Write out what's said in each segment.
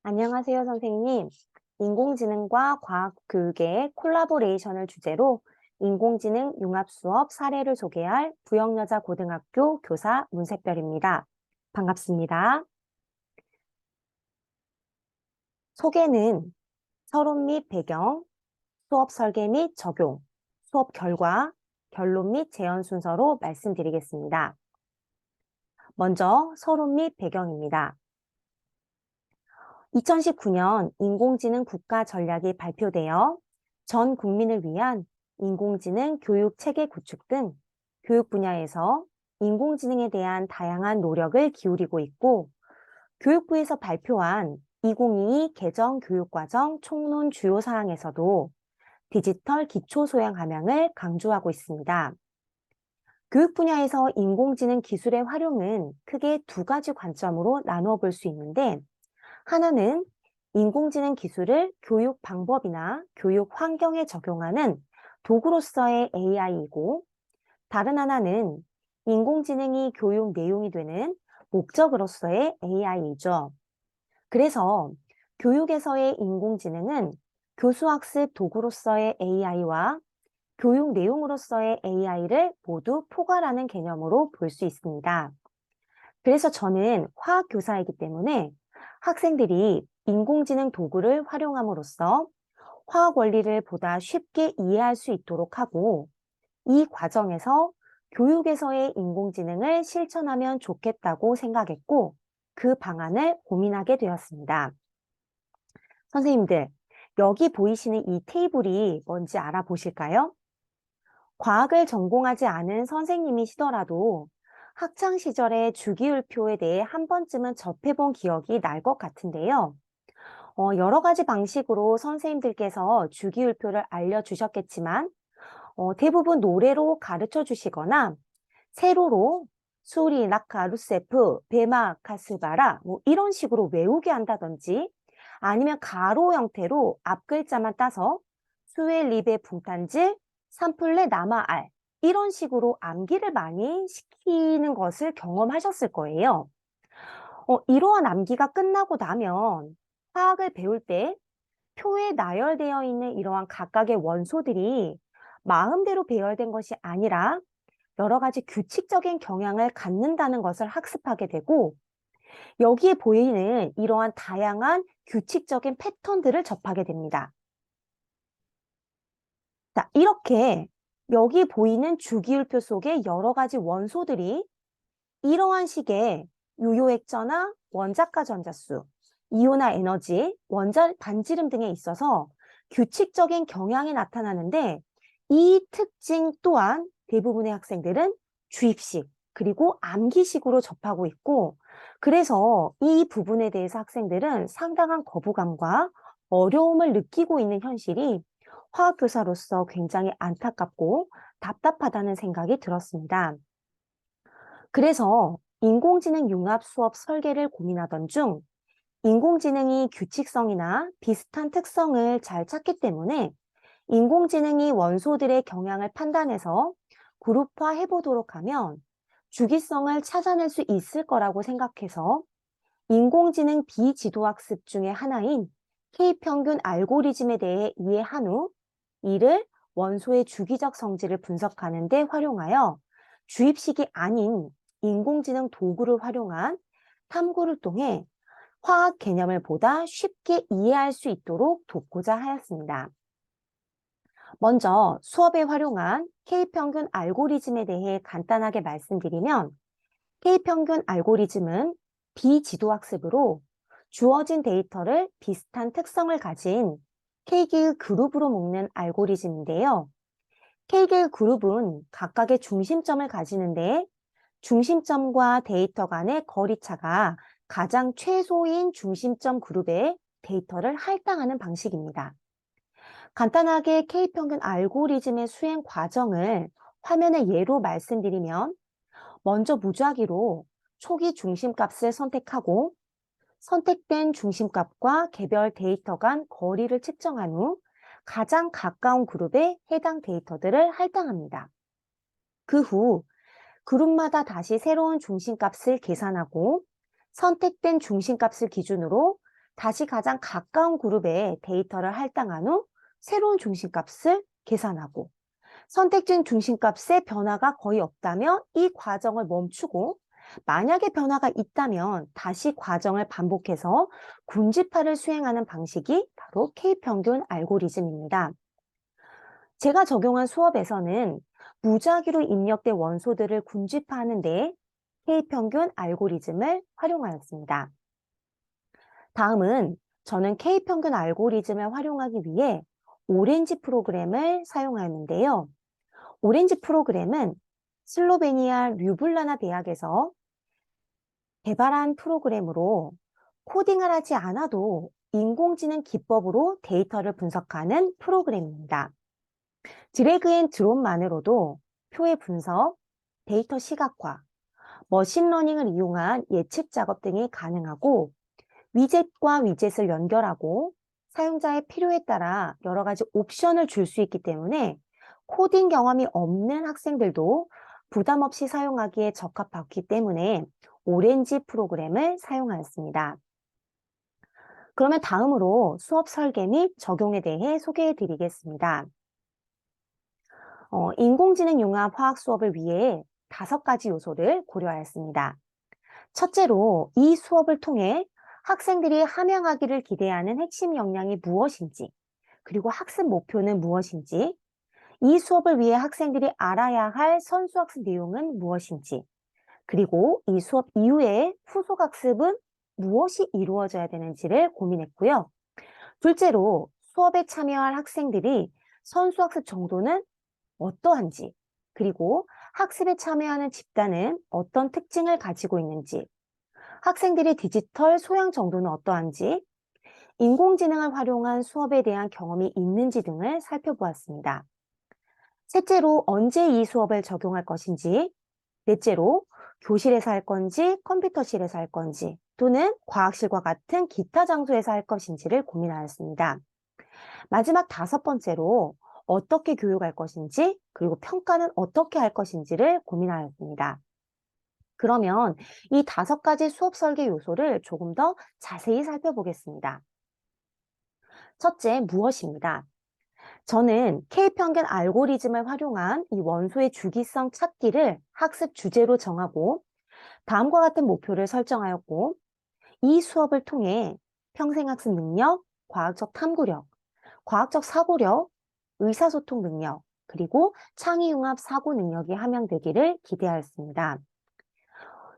안녕하세요, 선생님. 인공지능과 과학교육의 콜라보레이션을 주제로 인공지능 융합 수업 사례를 소개할 부영여자 고등학교 교사 문색별입니다. 반갑습니다. 소개는 서론 및 배경, 수업 설계 및 적용, 수업 결과, 결론 및 재현 순서로 말씀드리겠습니다. 먼저 서론 및 배경입니다. 2019년 인공지능 국가 전략이 발표되어 전 국민을 위한 인공지능 교육 체계 구축 등 교육 분야에서 인공지능에 대한 다양한 노력을 기울이고 있고, 교육부에서 발표한 2022 개정 교육과정 총론 주요 사항에서도 디지털 기초소양 함양을 강조하고 있습니다. 교육 분야에서 인공지능 기술의 활용은 크게 두 가지 관점으로 나누어 볼 수 있는데, 하나는 인공지능 기술을 교육 방법이나 교육 환경에 적용하는 도구로서의 AI이고, 다른 하나는 인공지능이 교육 내용이 되는 목적으로서의 AI이죠. 그래서 교육에서의 인공지능은 교수학습 도구로서의 AI와 교육 내용으로서의 AI를 모두 포괄하는 개념으로 볼 수 있습니다. 그래서 저는 화학교사이기 때문에 학생들이 인공지능 도구를 활용함으로써 화학 원리를 보다 쉽게 이해할 수 있도록 하고, 이 과정에서 교육에서의 인공지능을 실천하면 좋겠다고 생각했고, 그 방안을 고민하게 되었습니다. 선생님들, 여기 보이시는 이 테이블이 뭔지 알아보실까요? 과학을 전공하지 않은 선생님이시더라도 학창 시절에 주기율표에 대해 한 번쯤은 접해본 기억이 날 것 같은데요. 여러 가지 방식으로 선생님들께서 주기율표를 알려주셨겠지만, 대부분 노래로 가르쳐 주시거나 세로로 수리, 낙하, 루세프, 베마, 카스바라 뭐 이런 식으로 외우게 한다든지, 아니면 가로 형태로 앞 글자만 따서 수에, 리베, 붕탄질, 산플레, 나마알 이런 식으로 암기를 많이 시키는 것을 경험하셨을 거예요. 이러한 암기가 끝나고 나면 화학을 배울 때 표에 나열되어 있는 이러한 각각의 원소들이 마음대로 배열된 것이 아니라 여러 가지 규칙적인 경향을 갖는다는 것을 학습하게 되고, 여기에 보이는 이러한 다양한 규칙적인 패턴들을 접하게 됩니다. 자, 이렇게 여기 보이는 주기율표 속에 여러 가지 원소들이 이러한 식의 유효액전화, 원자가 전자수, 이온화 에너지, 원자 반지름 등에 있어서 규칙적인 경향이 나타나는데, 이 특징 또한 대부분의 학생들은 주입식 그리고 암기식으로 접하고 있고, 그래서 이 부분에 대해서 학생들은 상당한 거부감과 어려움을 느끼고 있는 현실이 화학교사로서 굉장히 안타깝고 답답하다는 생각이 들었습니다. 그래서 인공지능 융합 수업 설계를 고민하던 중 인공지능이 규칙성이나 비슷한 특성을 잘 찾기 때문에 인공지능이 원소들의 경향을 판단해서 그룹화 해보도록 하면 주기성을 찾아낼 수 있을 거라고 생각해서 인공지능 비지도학습 중의 하나인 K평균 알고리즘에 대해 이해한 후 이를 원소의 주기적 성질을 분석하는 데 활용하여 주입식이 아닌 인공지능 도구를 활용한 탐구를 통해 화학 개념을 보다 쉽게 이해할 수 있도록 돕고자 하였습니다. 먼저 수업에 활용한 K평균 알고리즘에 대해 간단하게 말씀드리면, K평균 알고리즘은 비지도학습으로 주어진 데이터를 비슷한 특성을 가진 K개의 그룹으로 묶는 알고리즘인데요. K개의 그룹은 각각의 중심점을 가지는데, 중심점과 데이터 간의 거리차가 가장 최소인 중심점 그룹에 데이터를 할당하는 방식입니다. 간단하게 K평균 알고리즘의 수행 과정을 화면의 예로 말씀드리면, 먼저 무작위로 초기 중심값을 선택하고 선택된 중심값과 개별 데이터 간 거리를 측정한 후 가장 가까운 그룹에 해당 데이터들을 할당합니다. 그 후 그룹마다 다시 새로운 중심값을 계산하고 선택된 중심값을 기준으로 다시 가장 가까운 그룹에 데이터를 할당한 후 새로운 중심값을 계산하고, 선택된 중심값의 변화가 거의 없다면 이 과정을 멈추고, 만약에 변화가 있다면 다시 과정을 반복해서 군집화를 수행하는 방식이 바로 K평균 알고리즘입니다. 제가 적용한 수업에서는 무작위로 입력된 원소들을 군집화하는 데 K평균 알고리즘을 활용하였습니다. 다음은 저는 K평균 알고리즘을 활용하기 위해 오렌지 프로그램을 사용하였는데요. 오렌지 프로그램은 슬로베니아 류블라나 대학에서 개발한 프로그램으로 코딩을 하지 않아도 인공지능 기법으로 데이터를 분석하는 프로그램입니다. 드래그 앤 드롭만으로도 표의 분석, 데이터 시각화, 머신러닝을 이용한 예측 작업 등이 가능하고, 위젯과 위젯을 연결하고 사용자의 필요에 따라 여러 가지 옵션을 줄 수 있기 때문에 코딩 경험이 없는 학생들도 부담 없이 사용하기에 적합하기 때문에 오렌지 프로그램을 사용하였습니다. 그러면 다음으로 수업 설계 및 적용에 대해 소개해 드리겠습니다. 인공지능 융합 화학 수업을 위해 5가지 요소를 고려하였습니다. 첫째로 이 수업을 통해 학생들이 함양하기를 기대하는 핵심 역량이 무엇인지, 그리고 학습 목표는 무엇인지, 이 수업을 위해 학생들이 알아야 할 선수학습 내용은 무엇인지, 그리고 이 수업 이후에 후속 학습은 무엇이 이루어져야 되는지를 고민했고요. 둘째로 수업에 참여할 학생들이 선수학습 정도는 어떠한지, 그리고 학습에 참여하는 집단은 어떤 특징을 가지고 있는지, 학생들의 디지털 소양 정도는 어떠한지, 인공지능을 활용한 수업에 대한 경험이 있는지 등을 살펴보았습니다. 셋째로 언제 이 수업을 적용할 것인지, 넷째로 교실에서 할 건지 컴퓨터실에서 할 건지 또는 과학실과 같은 기타 장소에서 할 것인지를 고민하였습니다. 마지막 5번째로 어떻게 교육할 것인지, 그리고 평가는 어떻게 할 것인지를 고민하였습니다. 그러면 이 5가지 수업 설계 요소를 조금 더 자세히 살펴보겠습니다. 첫째, 무엇입니다. 저는 K평균 알고리즘을 활용한 이 원소의 주기성 찾기를 학습 주제로 정하고 다음과 같은 목표를 설정하였고, 이 수업을 통해 평생학습 능력, 과학적 탐구력, 과학적 사고력, 의사소통 능력, 그리고 창의융합 사고 능력이 함양되기를 기대하였습니다.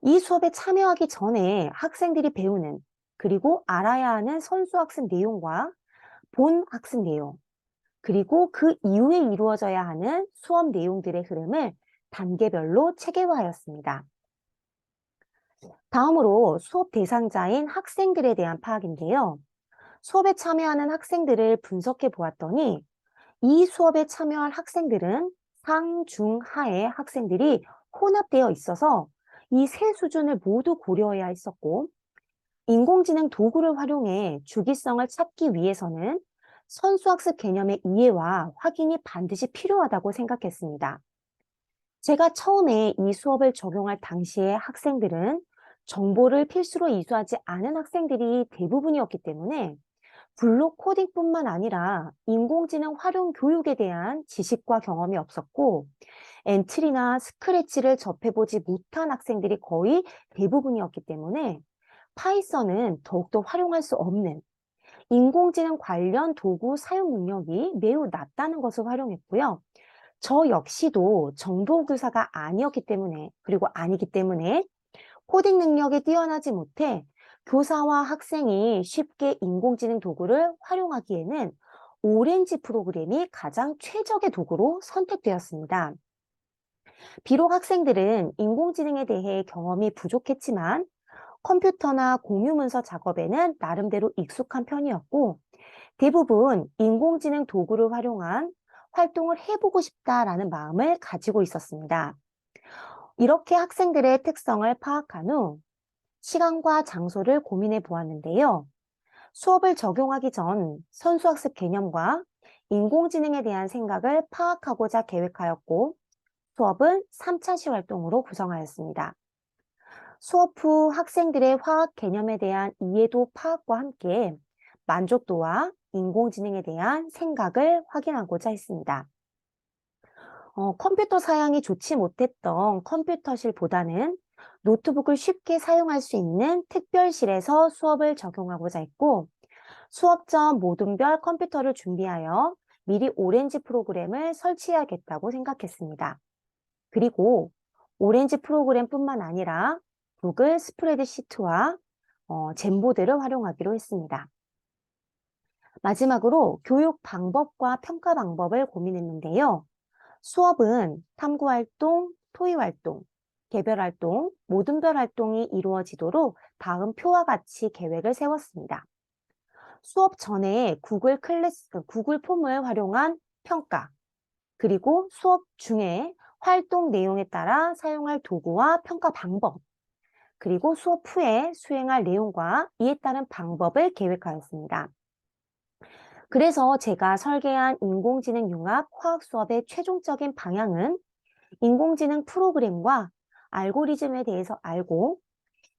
이 수업에 참여하기 전에 학생들이 배우는, 그리고 알아야 하는 선수학습 내용과 본 학습 내용, 그리고 그 이후에 이루어져야 하는 수업 내용들의 흐름을 단계별로 체계화하였습니다. 다음으로 수업 대상자인 학생들에 대한 파악인데요. 수업에 참여하는 학생들을 분석해 보았더니 이 수업에 참여할 학생들은 상, 중, 하의 학생들이 혼합되어 있어서 이 세 수준을 모두 고려해야 했었고, 인공지능 도구를 활용해 주기성을 찾기 위해서는 선수학습 개념의 이해와 확인이 반드시 필요하다고 생각했습니다. 제가 처음에 이 수업을 적용할 당시에 학생들은 정보를 필수로 이수하지 않은 학생들이 대부분이었기 때문에 블록 코딩뿐만 아니라 인공지능 활용 교육에 대한 지식과 경험이 없었고, 엔트리나 스크래치를 접해보지 못한 학생들이 거의 대부분이었기 때문에 파이썬은 더욱더 활용할 수 없는 인공지능 관련 도구 사용 능력이 매우 낮다는 것을 활용했고요. 저 역시도 정보교사가 아니었기 때문에, 그리고 아니기 때문에 코딩 능력이 뛰어나지 못해 교사와 학생이 쉽게 인공지능 도구를 활용하기에는 오렌지 프로그램이 가장 최적의 도구로 선택되었습니다. 비록 학생들은 인공지능에 대해 경험이 부족했지만 컴퓨터나 공유 문서 작업에는 나름대로 익숙한 편이었고, 대부분 인공지능 도구를 활용한 활동을 해보고 싶다라는 마음을 가지고 있었습니다. 이렇게 학생들의 특성을 파악한 후 시간과 장소를 고민해 보았는데요. 수업을 적용하기 전 선수학습 개념과 인공지능에 대한 생각을 파악하고자 계획하였고, 수업은 3차 시 활동으로 구성하였습니다. 수업 후 학생들의 화학 개념에 대한 이해도 파악과 함께 만족도와 인공지능에 대한 생각을 확인하고자 했습니다. 컴퓨터 사양이 좋지 못했던 컴퓨터실보다는 노트북을 쉽게 사용할 수 있는 특별실에서 수업을 적용하고자 했고, 수업 전 모둠별 컴퓨터를 준비하여 미리 오렌지 프로그램을 설치해야겠다고 생각했습니다. 그리고 오렌지 프로그램뿐만 아니라 구글 스프레드시트와 젠보드를 활용하기로 했습니다. 마지막으로 교육 방법과 평가 방법을 고민했는데요. 수업은 탐구활동, 토의활동, 개별활동, 모둠별 활동이 이루어지도록 다음 표와 같이 계획을 세웠습니다. 수업 전에 구글 폼을 활용한 평가, 그리고 수업 중에 활동 내용에 따라 사용할 도구와 평가 방법, 그리고 수업 후에 수행할 내용과 이에 따른 방법을 계획하였습니다. 그래서 제가 설계한 인공지능 융합 화학 수업의 최종적인 방향은 인공지능 프로그램과 알고리즘에 대해서 알고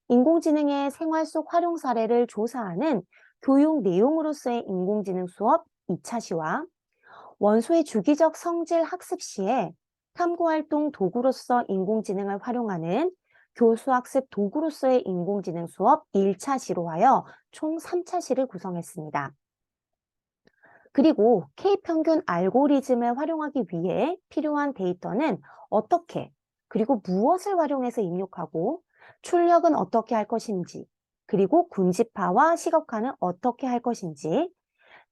인공지능의 생활 속 활용 사례를 조사하는 교육 내용으로서의 인공지능 수업 2차 시와 원소의 주기적 성질 학습 시에 탐구활동 도구로서 인공지능을 활용하는 교수학습 도구로서의 인공지능 수업 1차 시로 하여 총 3차 시를 구성했습니다. 그리고 K평균 알고리즘을 활용하기 위해 필요한 데이터는 어떻게, 그리고 무엇을 활용해서 입력하고 출력은 어떻게 할 것인지, 그리고 군집화와 시각화는 어떻게 할 것인지,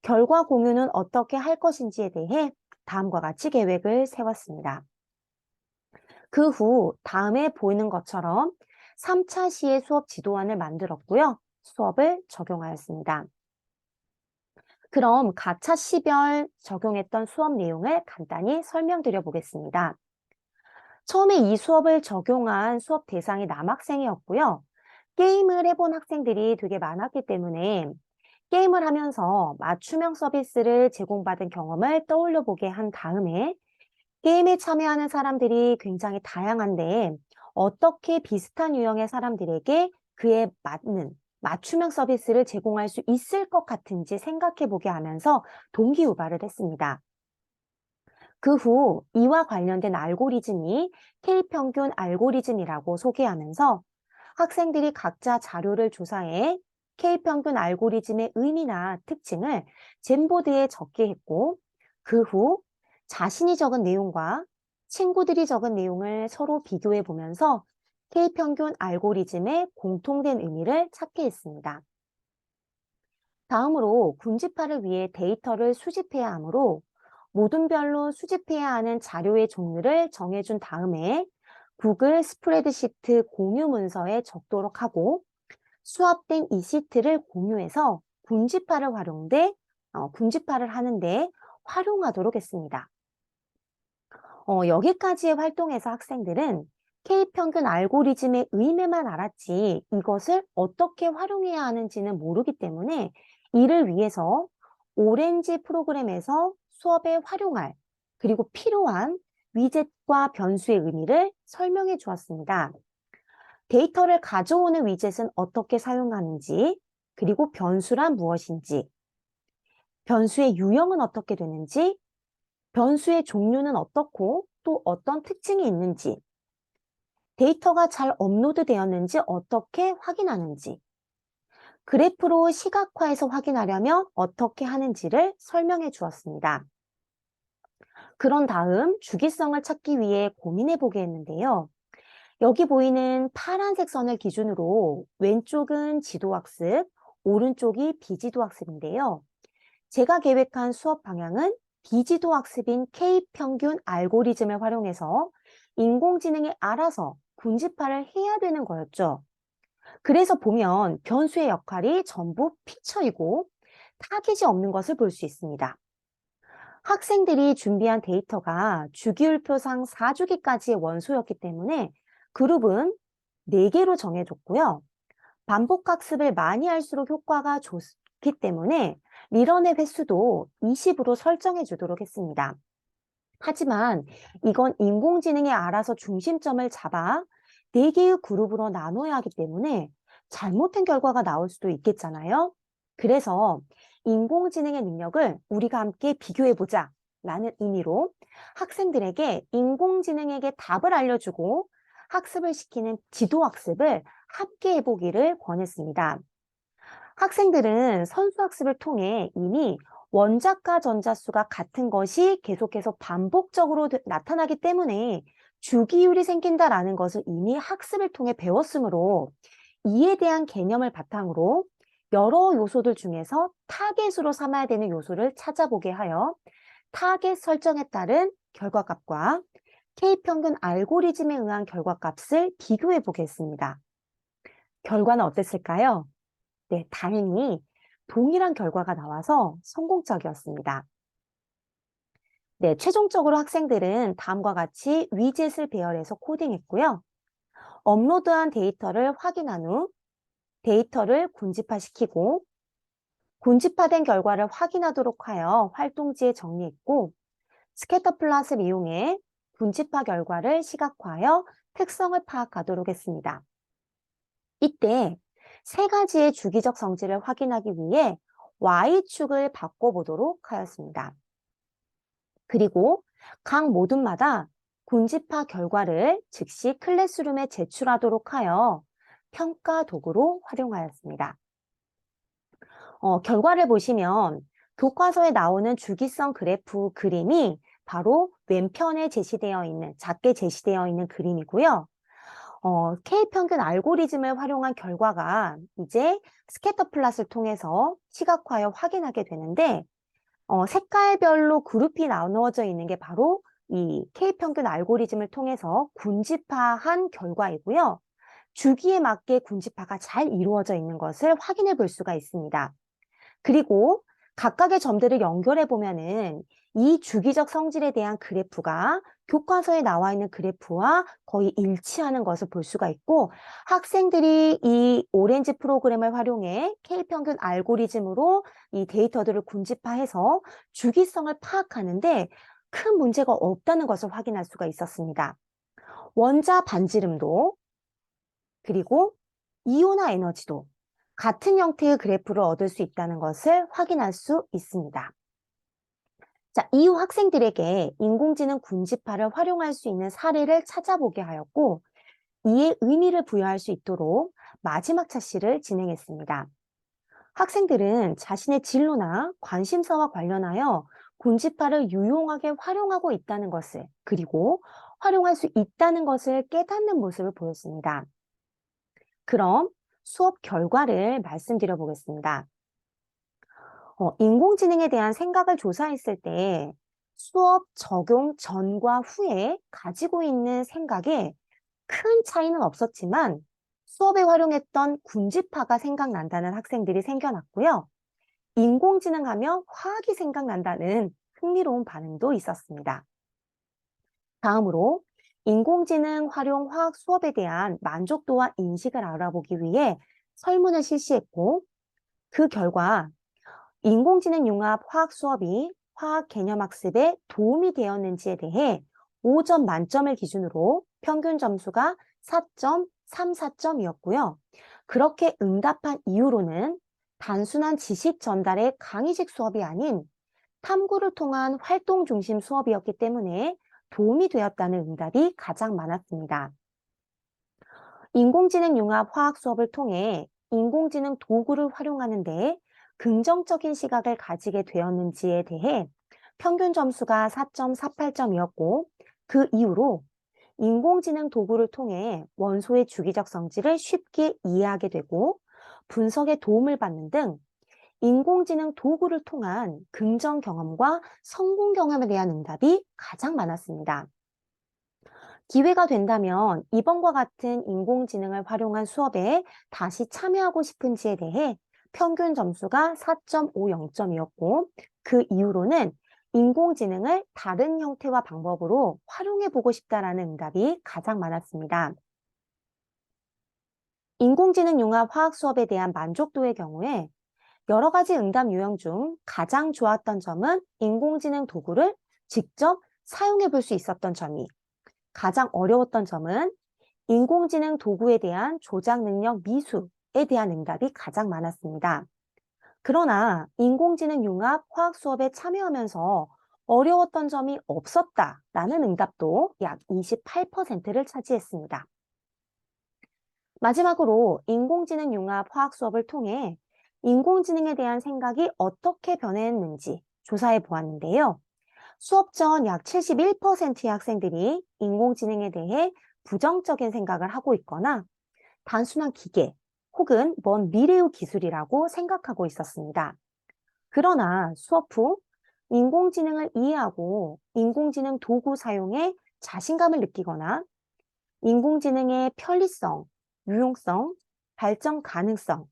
결과 공유는 어떻게 할 것인지에 대해 다음과 같이 계획을 세웠습니다. 그 후 다음에 보이는 것처럼 3차 시의 수업 지도안을 만들었고요. 수업을 적용하였습니다. 그럼 가차 시별 적용했던 수업 내용을 간단히 설명드려 보겠습니다. 처음에 이 수업을 적용한 수업 대상이 남학생이었고요. 게임을 해본 학생들이 되게 많았기 때문에 게임을 하면서 맞춤형 서비스를 제공받은 경험을 떠올려 보게 한 다음에 게임에 참여하는 사람들이 굉장히 다양한데 어떻게 비슷한 유형의 사람들에게 그에 맞는 맞춤형 서비스를 제공할 수 있을 것 같은지 생각해 보게 하면서 동기유발을 했습니다. 그 후 이와 관련된 알고리즘이 K평균 알고리즘이라고 소개하면서 학생들이 각자 자료를 조사해 K평균 알고리즘의 의미나 특징을 젠보드에 적게 했고, 그 후 자신이 적은 내용과 친구들이 적은 내용을 서로 비교해 보면서 K평균 알고리즘의 공통된 의미를 찾게 했습니다. 다음으로 군집화를 위해 데이터를 수집해야 하므로 모둠별로 수집해야 하는 자료의 종류를 정해준 다음에 구글 스프레드시트 공유 문서에 적도록 하고 수합된 이 시트를 공유해서 군집화를 하는데 활용하도록 했습니다. 여기까지의 활동에서 학생들은 K평균 알고리즘의 의미만 알았지 이것을 어떻게 활용해야 하는지는 모르기 때문에 이를 위해서 오렌지 프로그램에서 수업에 활용할 그리고 필요한 위젯과 변수의 의미를 설명해 주었습니다. 데이터를 가져오는 위젯은 어떻게 사용하는지, 그리고 변수란 무엇인지, 변수의 유형은 어떻게 되는지, 변수의 종류는 어떻고 또 어떤 특징이 있는지, 데이터가 잘 업로드 되었는지 어떻게 확인하는지, 그래프로 시각화해서 확인하려면 어떻게 하는지를 설명해 주었습니다. 그런 다음 주기성을 찾기 위해 고민해 보게 했는데요. 여기 보이는 파란색 선을 기준으로 왼쪽은 지도학습, 오른쪽이 비지도학습인데요. 제가 계획한 수업 방향은 비지도학습인 K평균 알고리즘을 활용해서 인공지능이 알아서 군집화를 해야 되는 거였죠. 그래서 보면 변수의 역할이 전부 피처이고 타깃이 없는 것을 볼 수 있습니다. 학생들이 준비한 데이터가 주기율표상 4주기까지의 원소였기 때문에 그룹은 4개로 정해줬고요. 반복학습을 많이 할수록 효과가 좋기 때문에 리런의 횟수도 20으로 설정해 주도록 했습니다. 하지만 이건 인공지능이 알아서 중심점을 잡아 4개의 그룹으로 나눠야 하기 때문에 잘못된 결과가 나올 수도 있겠잖아요. 그래서 인공지능의 능력을 우리가 함께 비교해보자 라는 의미로 학생들에게 인공지능에게 답을 알려주고 학습을 시키는 지도학습을 함께 해보기를 권했습니다. 학생들은 선수학습을 통해 이미 원자과 전자수가 같은 것이 계속해서 반복적으로 나타나기 때문에 주기율이 생긴다라는 것을 이미 학습을 통해 배웠으므로 이에 대한 개념을 바탕으로 여러 요소들 중에서 타겟으로 삼아야 되는 요소를 찾아보게 하여 타겟 설정에 따른 결과값과 K평균 알고리즘에 의한 결과값을 비교해 보겠습니다. 결과는 어땠을까요? 네, 다행히 동일한 결과가 나와서 성공적이었습니다. 네, 최종적으로 학생들은 다음과 같이 위젯을 배열해서 코딩했고요. 업로드한 데이터를 확인한 후 데이터를 군집화시키고 군집화된 결과를 확인하도록 하여 활동지에 정리했고 스캐터 플롯을 이용해 군집화 결과를 시각화하여 특성을 파악하도록 했습니다. 이때 세 가지의 주기적 성질을 확인하기 위해 Y축을 바꿔보도록 하였습니다. 그리고 각 모듈마다 군집화 결과를 즉시 클래스룸에 제출하도록 하여 평가 도구로 활용하였습니다. 결과를 보시면 교과서에 나오는 주기성 그래프 그림이 바로 왼편에 작게 제시되어 있는 그림이고요. K평균 알고리즘을 활용한 결과가 이제 스캐터 플롯을 통해서 시각화하여 확인하게 되는데, 색깔별로 그룹이 나누어져 있는 게 바로 이 K평균 알고리즘을 통해서 군집화한 결과이고요. 주기에 맞게 군집화가 잘 이루어져 있는 것을 확인해 볼 수가 있습니다. 그리고 각각의 점들을 연결해 보면은 이 주기적 성질에 대한 그래프가 교과서에 나와 있는 그래프와 거의 일치하는 것을 볼 수가 있고 학생들이 이 오렌지 프로그램을 활용해 K평균 알고리즘으로 이 데이터들을 군집화해서 주기성을 파악하는데 큰 문제가 없다는 것을 확인할 수가 있었습니다. 원자 반지름도 그리고 이온화 에너지도 같은 형태의 그래프를 얻을 수 있다는 것을 확인할 수 있습니다. 자, 이후 학생들에게 인공지능 군집화를 활용할 수 있는 사례를 찾아보게 하였고, 이에 의미를 부여할 수 있도록 마지막 차시를 진행했습니다. 학생들은 자신의 진로나 관심사와 관련하여 군집화를 유용하게 활용하고 있다는 것을, 그리고 활용할 수 있다는 것을 깨닫는 모습을 보였습니다. 그럼 수업 결과를 말씀드려 보겠습니다. 인공지능에 대한 생각을 조사했을 때 수업 적용 전과 후에 가지고 있는 생각에 큰 차이는 없었지만 수업에 활용했던 군집화가 생각난다는 학생들이 생겨났고요. 인공지능 하면 화학이 생각난다는 흥미로운 반응도 있었습니다. 다음으로 인공지능 활용 화학 수업에 대한 만족도와 인식을 알아보기 위해 설문을 실시했고 그 결과 인공지능 융합 화학 수업이 화학 개념 학습에 도움이 되었는지에 대해 5점 만점을 기준으로 평균 점수가 4.34점이었고요. 그렇게 응답한 이유로는 단순한 지식 전달의 강의식 수업이 아닌 탐구를 통한 활동 중심 수업이었기 때문에 도움이 되었다는 응답이 가장 많았습니다. 인공지능 융합 화학 수업을 통해 인공지능 도구를 활용하는 데 긍정적인 시각을 가지게 되었는지에 대해 평균 점수가 4.48점이었고 그 이후로 인공지능 도구를 통해 원소의 주기적 성질을 쉽게 이해하게 되고 분석에 도움을 받는 등 인공지능 도구를 통한 긍정 경험과 성공 경험에 대한 응답이 가장 많았습니다. 기회가 된다면 이번과 같은 인공지능을 활용한 수업에 다시 참여하고 싶은지에 대해 평균 점수가 4.50점이었고 그 이후로는 인공지능을 다른 형태와 방법으로 활용해 보고 싶다라는 응답이 가장 많았습니다. 인공지능 융합 화학 수업에 대한 만족도의 경우에 여러 가지 응답 유형 중 가장 좋았던 점은 인공지능 도구를 직접 사용해 볼 수 있었던 점이, 가장 어려웠던 점은 인공지능 도구에 대한 조작 능력 미수에 대한 응답이 가장 많았습니다. 그러나 인공지능 융합 화학 수업에 참여하면서 어려웠던 점이 없었다라는 응답도 약 28%를 차지했습니다. 마지막으로 인공지능 융합 화학 수업을 통해 인공지능에 대한 생각이 어떻게 변했는지 조사해 보았는데요. 수업 전 약 71%의 학생들이 인공지능에 대해 부정적인 생각을 하고 있거나 단순한 기계 혹은 먼 미래의 기술이라고 생각하고 있었습니다. 그러나 수업 후 인공지능을 이해하고 인공지능 도구 사용에 자신감을 느끼거나 인공지능의 편리성, 유용성, 발전 가능성,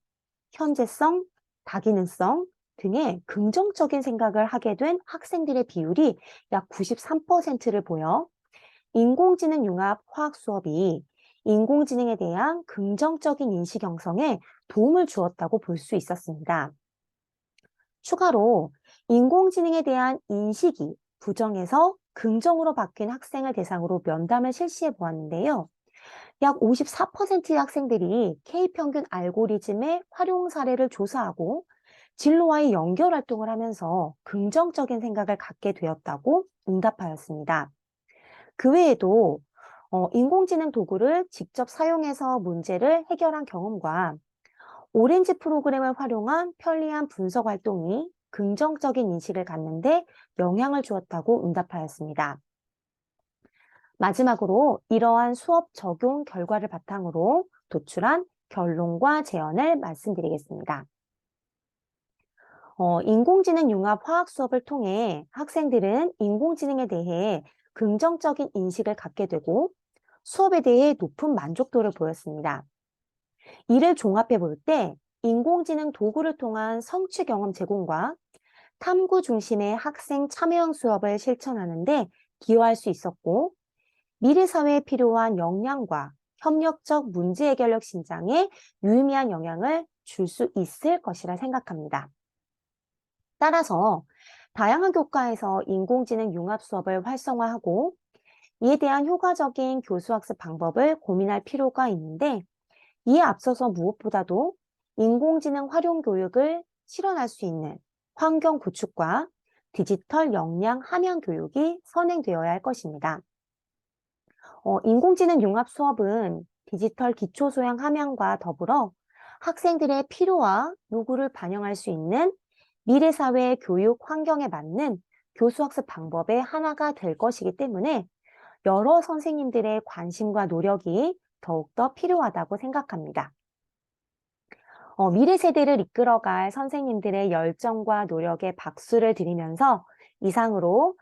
현재성, 다기능성 등의 긍정적인 생각을 하게 된 학생들의 비율이 약 93%를 보여 인공지능 융합 화학 수업이 인공지능에 대한 긍정적인 인식 형성에 도움을 주었다고 볼 수 있었습니다. 추가로 인공지능에 대한 인식이 부정에서 긍정으로 바뀐 학생을 대상으로 면담을 실시해 보았는데요. 약 54%의 학생들이 K평균 알고리즘의 활용 사례를 조사하고 진로와의 연결 활동을 하면서 긍정적인 생각을 갖게 되었다고 응답하였습니다. 그 외에도 인공지능 도구를 직접 사용해서 문제를 해결한 경험과 오렌지 프로그램을 활용한 편리한 분석 활동이 긍정적인 인식을 갖는데 영향을 주었다고 응답하였습니다. 마지막으로 이러한 수업 적용 결과를 바탕으로 도출한 결론과 제언을 말씀드리겠습니다. 인공지능 융합 화학 수업을 통해 학생들은 인공지능에 대해 긍정적인 인식을 갖게 되고 수업에 대해 높은 만족도를 보였습니다. 이를 종합해 볼 때 인공지능 도구를 통한 성취 경험 제공과 탐구 중심의 학생 참여형 수업을 실천하는데 기여할 수 있었고 미래 사회에 필요한 역량과 협력적 문제 해결력 신장에 유의미한 영향을 줄 수 있을 것이라 생각합니다. 따라서 다양한 교과에서 인공지능 융합 수업을 활성화하고 이에 대한 효과적인 교수학습 방법을 고민할 필요가 있는데 이에 앞서서 무엇보다도 인공지능 활용 교육을 실현할 수 있는 환경 구축과 디지털 역량 함양 교육이 선행되어야 할 것입니다. 인공지능 융합 수업은 디지털 기초소양 함양과 더불어 학생들의 필요와 요구를 반영할 수 있는 미래사회 교육 환경에 맞는 교수학습 방법의 하나가 될 것이기 때문에 여러 선생님들의 관심과 노력이 더욱더 필요하다고 생각합니다. 미래 세대를 이끌어갈 선생님들의 열정과 노력에 박수를 드리면서 이상으로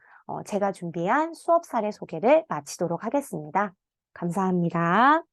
제가 준비한 수업 사례 소개를 마치도록 하겠습니다. 감사합니다.